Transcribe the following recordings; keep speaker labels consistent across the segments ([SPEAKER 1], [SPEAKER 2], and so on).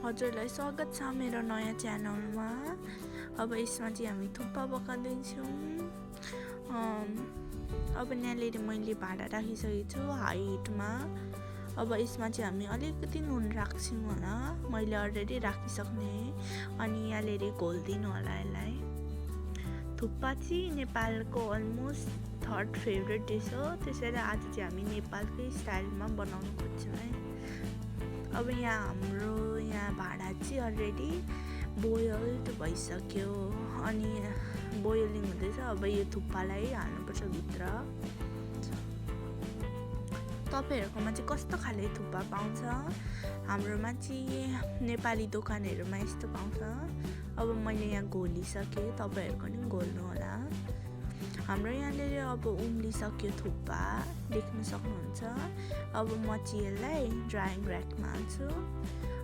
[SPEAKER 1] हजुरलाई स्वागत छ मेरो नयाँ च्यानलमा। अब यसमा चाहिँ हामी थुक्पा पकाउँदैछौँ। अब यहाँनिर मैले भाँडा राखिसकेको छु हाई हिटमा। अब यसमा चाहिँ हामी अलिकति नुन राख्छौँ होला, मैले अलरेडी राखिसक्ने। अनि यहाँनिर घोलिदिनु होला यसलाई। थुक्पा चाहिँ नेपालको अलमोस्ट थर्ड फेभरेट डिस हो, त्यसैले आज चाहिँ हामी नेपालकै स्टाइलमा बनाउनु खोज्छौँ है। अब हाम्रो भाँडा चाहिँ अलरेडी बोइल्ड भइसक्यो अनि बोइलिङ हुँदैछ। अब यो थुक्पालाई हाल्नुपर्छ भित्र। तपाईँहरूकोमा चाहिँ कस्तो खाले थुक्पा पाउँछ? हाम्रोमा चाहिँ नेपाली दोकानहरूमा यस्तो पाउँछ। अब मैले यहाँ घोलिसकेँ, तपाईँहरूको नि घोल्नु होला। हाम्रो यहाँनिर अब उम्लिसक्यो थुक्पा, देख्न सक्नुहुन्छ। अब म चाहिँ यसलाई ड्राइङ ऱ्याकमा हाल्छु।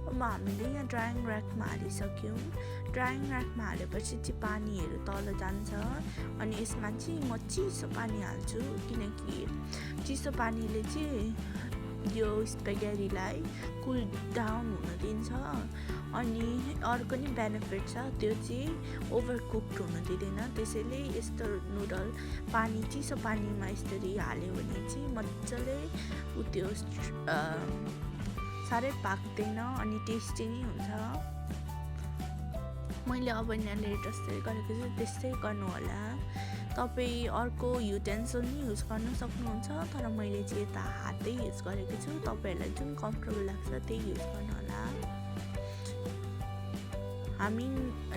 [SPEAKER 1] अब हामीले यहाँ ड्राइङ ऱ्याकमा हालिसक्यौँ। ड्राइङ ऱ्याकमा हालेपछि चाहिँ पानीहरू तल जान्छ। अनि यसमा चाहिँ म चिसो पानी हाल्छु, किनकि चिसो पानीले चाहिँ यो स्पेगेटीलाई कुल डाउन हुन दिन्छ। अनि अर्को नि बेनिफिट छ, त्यो चाहिँ ओभर कुक्ड हुन दिँदैन। त्यसैले यस्तो नुडल चिसो पानीमा यसरी हाल्यो भने चाहिँ मजाले त्यो साह्रै पाक्दैन अनि टेस्टी नै हुन्छ। मैले अब यहाँनिर जस्तै गरेको छु त्यस्तै गर्नु होला। तपाईँ अर्को युटेन्सिल नि युज गर्न सक्नुहुन्छ, तर मैले चाहिँ यता हातै युज गरेको छु। तपाईँहरूलाई जुन कम्फर्टेबल लाग्छ त्यही युज गर्नु होला। हामी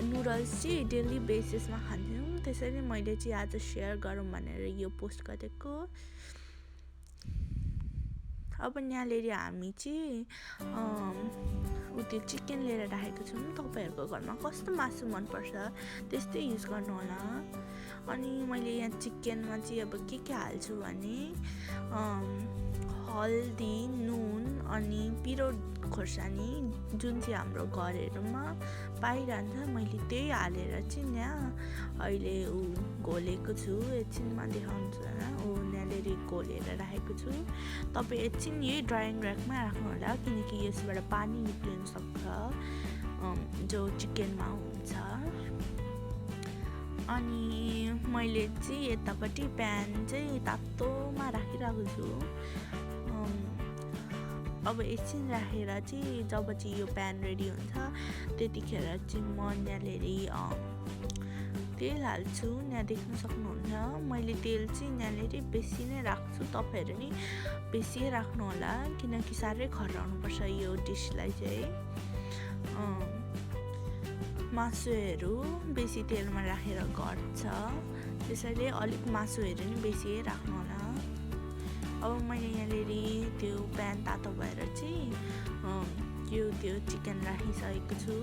[SPEAKER 1] नुडल्स चाहिँ डेली बेसिसमा खान्छौँ, त्यसैले मैले चाहिँ आज सेयर गरौँ भनेर यो पोस्ट गरेको। अब यहाँनिर हामी चाहिँ त्यो चिकन लिएर राखेको छौँ। तपाईँहरूको घरमा कस्तो मासु मनपर्छ त्यस्तै युज गर्नु होला। अनि मैले यहाँ चिकनमा चाहिँ अब के हाल्छु भने हल्दी, नुन अनि पिरो खोर्सानी, जुन चाहिँ हाम्रो घरहरूमा पाइरहन्छ, मैले त्यही हालेर चाहिँ यहाँ अहिले घोलेको छु। एकछिनमा देखाउँछु यहाँनिर घोलेर राखेको छु। तपाईँ एकछिन यही ड्राइङ ऱ्याकमा राख्नु होला, किनकि यसबाट पानी निक्लिन सक्छ जो चिकनमा हुन्छ। अनि मैले चाहिँ यतापट्टि प्यान चाहिँ तातोमा राखिरहेको छु। अब एकछिन राखेर चाहिँ जब चाहिँ यो प्यान रेडी हुन्छ त्यतिखेर चाहिँ म यहाँनिर तेल हाल्छु। यहाँ देख्न सक्नुहुन्छ मैले तेल चाहिँ यहाँनिर बेसी नै राख्छु। तपाईँहरू नि बेसी राख्नु होला, किनकि साह्रै खराउनुपर्छ यो डिसलाई चाहिँ। मासुहरू बेसी तेलमा राखेर घट्छ, त्यसैले अलिक मासुहरू नि बेसी राख्नु होला। अब मैले यहाँनिर त्यो प्यान तातो भएर चाहिँ त्यो चिकन राखिसकेको छु।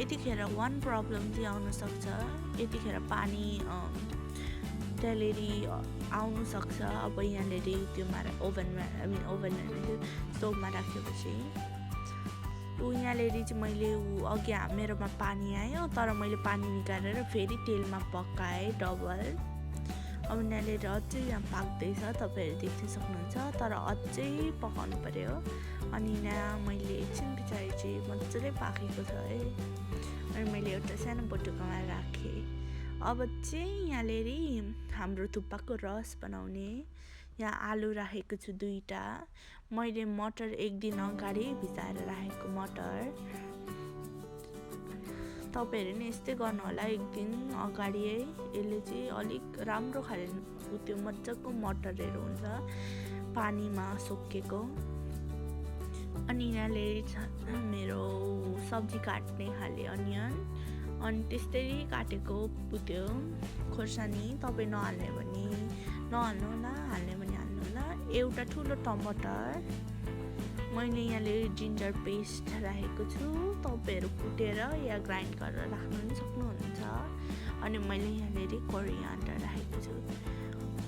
[SPEAKER 1] यतिखेर वान प्रब्लम चाहिँ आउनसक्छ, यतिखेर पानी त्यहाँनिर आउनसक्छ। अब यहाँनिर त्योमा ओभनमा स्टोभमा राखेपछि यहाँनिर चाहिँ मैले अघि मेरोमा पानी आयो, तर मैले पानी निकालेर फेरि तेलमा पकाएँ डबल। अब यहाँनिर अझै यहाँ पाक्दैछ, तपाईँहरू देख्न सक्नुहुन्छ, तर अझै पकाउनु पर्यो। अनि यहाँ मैले एकछिन पछाडि चाहिँ मजाले पाकेको छ है। अनि मैले एउटा सानो बटुकामा राखेँ। अब चाहिँ यहाँनिर हाम्रो थुक्पाको रस बनाउने यहाँ आलु राखेको छु 2टा। मैले मटर 1 दिन अगाडि भिजाएर राखेको मटर। तपाईँहरू नि यस्तै गर्नु होला 1 दिन अगाडि है। यसले चाहिँ अलिक राम्रो खाले त्यो मजाको मटरहरू हुन्छ पानीमा सोकेको। अनि यहाँले मेरो सब्जी काट्ने खाले अनियन, अनि त्यस्तै काटेको त्यो खोर्सानी। तपाईँ नहाल्ने भने नहाल्नु होला, हाल्ने भने हाल्नु होला। एउटा ठुलो टमाटर, मैले यहाँले जिन्जर पेस्ट राखेको छु। तपाईँहरू कुटेर या ग्राइन्ड गरेर राख्नु पनि सक्नुहुन्छ। अनि मैले यहाँनिर कोरियान्डर राखेको छु।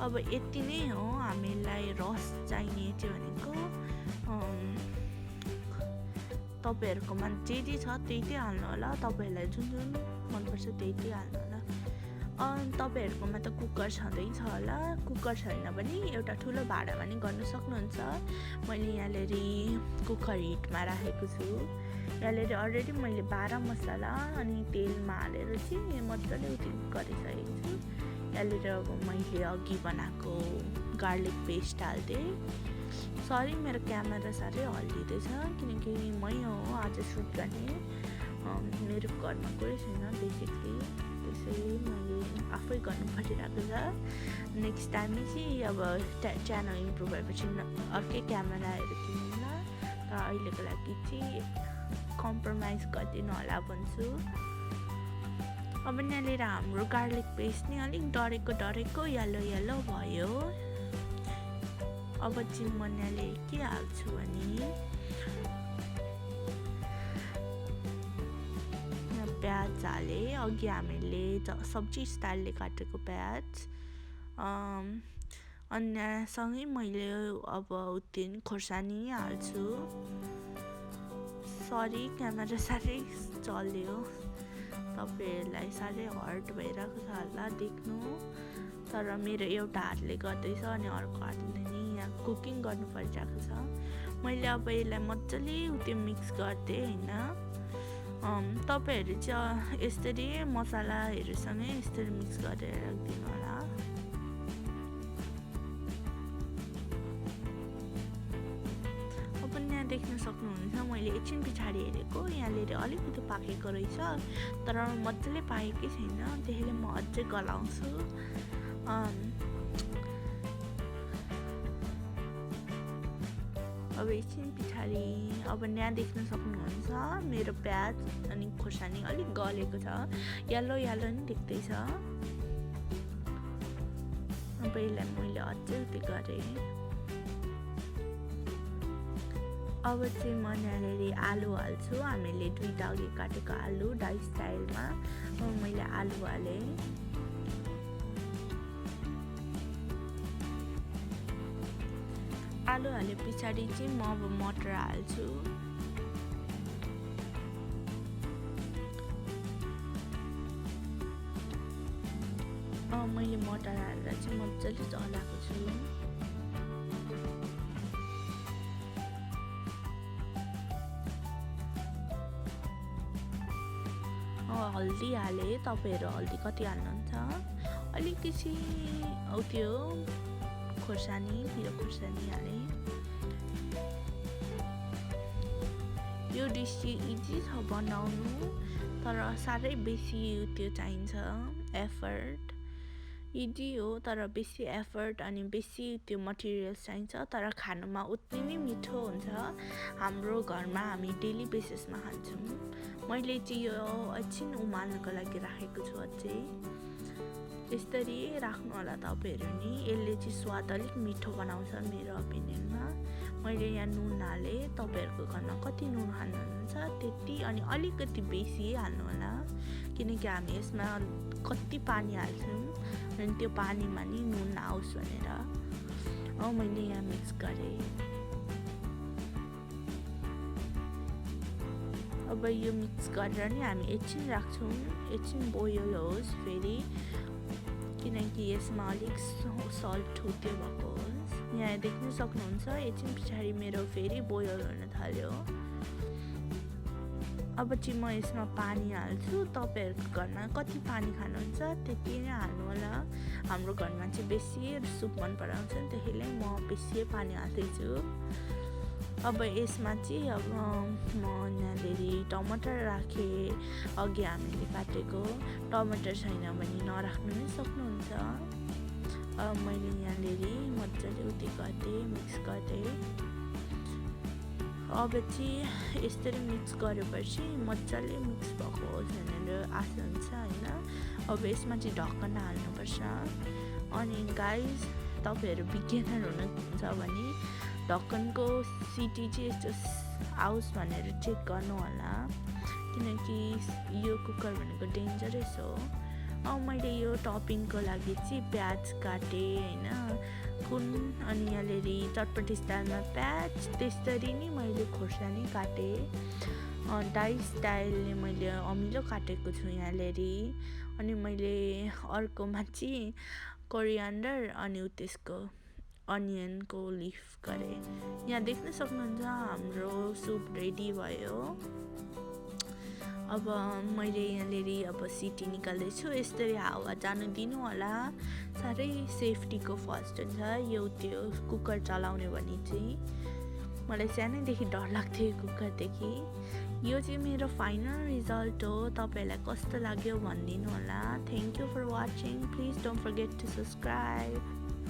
[SPEAKER 1] अब यति नै हो हामीलाई रस चाहिने चाहिँ भनेको। तपाईँहरूकोमा जे जे छ त्यही त्यही हाल्नु होला। तपाईँहरूलाई जुन जुन मनपर्छ त्यही त्यही हाल्नु होला। तपाईँहरूकोमा त कुकर छँदैछ होला, कुकर छैन भने एउटा ठुलो भाँडामा नि गर्न सक्नुहुन्छ। मैले यहाँनिर कुकर हिटमा राखेको छु। यहाँनिर अलरेडी मैले बाह्र मसला अनि तेलमा हालेर चाहिँ मजाले गरिसकेको छु। यहाँनिर अब मैले अघि बनाएको गार्लिक पेस्ट हाल्दिएँ। सरी मेरो क्यामेरा साह्रै हल्लिँदैछ किनकि मै हो आज सुट गर्ने। मेरो घरमा कोही छैन बेसिकली, त्यसैले मैले आफै गर्नु परिरहेको छ। नेक्स्ट टाइम चाहिँ अब च्यानल इम्प्रुभ भएपछि अर्कै क्यामेराहरू किन्नुला, तर अहिलेको लागि चाहिँ कम्प्रोमाइज गरिदिनु होला भन्छु। अब यहाँनिर हाम्रो गार्लिक पेस्ट नि अलिक डढेको येलो भयो। अब चाहिँ म यहाँनिर के हाल्छु भने प्याज हाले। अघि हामीले सब्जी स्टाइलले काटेको प्याज अन्यसँगै मैले अब खोर्सानी हाल्छु। सरी क्यामेरा साह्रै चल्यो, तपाईँहरूलाई साह्रै हर्ट भइरहेको छ होला देख्नु, तर मेरो एउटा हातले गर्दैछ अनि अर्को हातले नि यहाँ कुकिङ गर्नु परिरहेको छ। मैले अब यसलाई मजाले मिक्स गरिदिएँ होइन। तपाईँहरू चाहिँ यसरी मसलाहरूसँगै यसरी मिक्स गरेर राखिदिनु होला। अब यहाँ देख्न सक्नुहुन्छ मैले एकछिन पछाडि हेरेको यहाँनिर अलिकति पाकेको रहेछ, तर मजाले पाकेकै छैन, त्यसैले म अझै गलाउँछु। अब एकछिन पछाडि अब यहाँ देख्न सक्नुहुन्छ मेरो प्याज अनि खोर्सानी अलिक गलेको छ, येलो नि देख्दैछ। अब यसलाई मैले अझै गरेँ। अब चाहिँ म यहाँनिर आलु हाल्छु। हामीले दुईवटा अघि काटेको आलु डाइ स्टाइलमा अब मैले आलु हालेँ। आलु हाले पछाडि चाहिँ म अब मटर हाल्छु। मैले मटर हालेर चाहिँ मजाले चलाएको छु। हल्दी हालेँ। तपाईँहरू हल्दी कति हाल्नुहुन्छ? अलिकति खोर्सानी हालेँ। यो डिस इजी छ बनाउनु, तर साह्रै बेसी चाहिन्छ एफर्ट। इजी हो तर बेसी एफर्ट अनि बेसी मटेरियल्स चाहिन्छ, तर खानुमा उति नै मिठो हुन्छ। हाम्रो घरमा हामी डेली बेसिसमा खान्छौँ। मैले चाहिँ यो एकछिन उमाल्नको लागि राखेको छु। अझै यसरी राख्नु होला तपाईँहरू नि, यसले चाहिँ स्वाद अलिक मिठो बनाउँछ मेरो ओपिनियनमा। मैले यहाँ नुन हालेँ। तपाईँहरूको घरमा कति नुन खानुहुन्छ त्यति, अनि अलिकति बेसी हाल्नु होला किनकि हामी यसमा कति पानी हाल्छौँ अनि त्यो पानीमा नि नुन आओस् भनेर। मैले यहाँ मिक्स गरेँ। अब यो मिक्स गरेर नि हामी एकछिन राख्छौँ, एकछिन बोइल होस् फेरि, किनकि यसमा अलिक सल्ट हुत्यो भएको होस्। यहाँ देख्न सक्नुहुन्छ एकछिन पछाडि मेरो फेरि बोइल हुन थाल्यो। अब चाहिँ म यसमा पानी हाल्छु। तपाईँहरूको घरमा कति पानी खानुहुन्छ त्यति नै हाल्नु होला। हाम्रो घरमा चाहिँ बेसी सुप मन पराउँछ, त्यसैले म बेसी पानी हाल्दैछु। अब यसमा चाहिँ अब म यहाँनिर टमाटर राखेँ। अघि हामीले काटेको टमाटर छैन भने नराख्नु नै सक्नुहुन्छ। मैले यहाँनिर मजाले गरिदिएँ, मिक्स गरिदिएँ। अब चाहिँ यसरी मिक्स गरेपछि मजाले मिक्स भएको होस् भनेर आशा हुन्छ होइन। अब यसमा चाहिँ ढक्कन हाल्नुपर्छ। अनि गाइज तपाईँहरू बिगिनर हुनुहुन्छ भने ढक्कनको सिटी चाहिँ यस्तो आओस् भनेर चेक गर्नु होला, किनकि यो कुकर भनेको डेन्जरस हो। मैले यो टपिङको लागि चाहिँ प्याज काटेँ होइन, अनि यहाँनिर चटपटी स्टाइलमा प्याज, त्यसरी नै मैले खोर्सानी काटेँ। डाइ स्टाइलले मैले अमिलो काटेको छु यहाँनिर। अनि मैले अर्कोमा चाहिँ कोरियान्डर अनि त्यसको अनियनको लिफ गरेँ। यहाँ देख्न सक्नुहुन्छ हाम्रो सुप रेडी भयो। अब मैले यहाँनिर अब सिटी निकाल्दैछु, यसरी हावा जानु दिनु होला। साह्रै सेफ्टीको फर्स्ट हुन्छ यो त्यो कुकर चलाउने भने चाहिँ। मलाई सानैदेखि डर लाग्थ्यो कुकरदेखि। यो चाहिँ मेरो फाइनल रिजल्ट हो। तपाईँहरूलाई कस्तो लाग्यो भनिदिनु होला। Thank you for watching. Please don't forget to subscribe.